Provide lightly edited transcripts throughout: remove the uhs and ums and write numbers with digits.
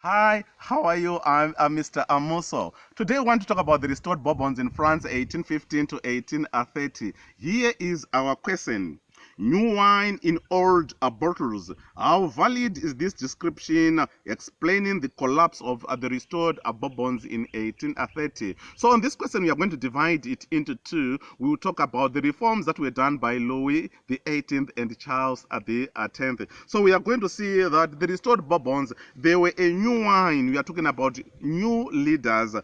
Hi, how are you? I'm Mr. Muso. Today I want to talk about the restored Bourbons in France 1815 to 1830. Here is our question. New wine in old bottles. How valid is this description explaining the collapse of the restored Bourbons in 1830? So on this question, we are going to divide it into two. We will talk about the reforms that were done by Louis the 18th and Charles the 10th. So we are going to see that the restored Bourbons, they were a new wine. We are talking about new leaders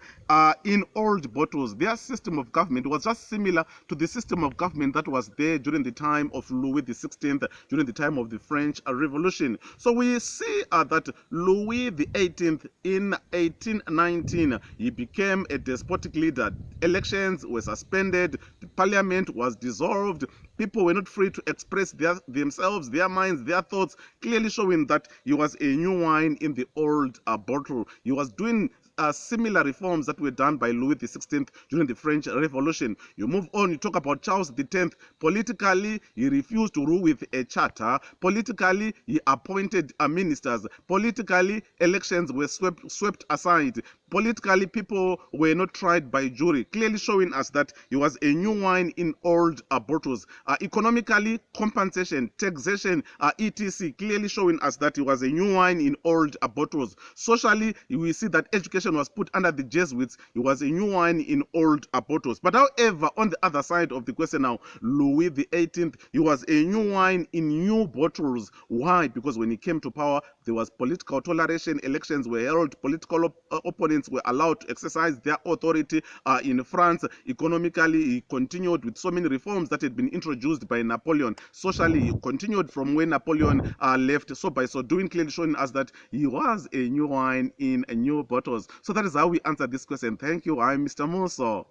in old bottles. Their system of government was just similar to the system of government that was there during the time of Louis the 16th, during the time of the French Revolution. So we see that Louis the 18th in 1819, he became a despotic leader. Elections were suspended, the parliament was dissolved, people were not free to express themselves, their minds, their thoughts, clearly showing that he was a new wine in the old bottle. He was doing similar reforms that were done by Louis XVI during the French Revolution. You move on, you talk about Charles X. Politically, he refused to rule with a charter. Politically, he appointed ministers. Politically, elections were swept aside. Politically, people were not tried by jury, clearly showing us that he was a new wine in old bottles. Economically, compensation, taxation, etc., clearly showing us that he was a new wine in old bottles. Socially, we see that education was put under the Jesuits. He was a new wine in old bottles. But however, on the other side of the question now, Louis the 18th, he was a new wine in new bottles. Why? Because when he came to power, there was political toleration, elections were held, political opponents were allowed to exercise their authority in France. Economically, he continued with so many reforms that had been introduced by Napoleon. Socially, he continued from when Napoleon left. So by so doing, clearly showing us that he was a new wine in new bottles. So that is how we answer this question. Thank you. I'm Mr. Muso.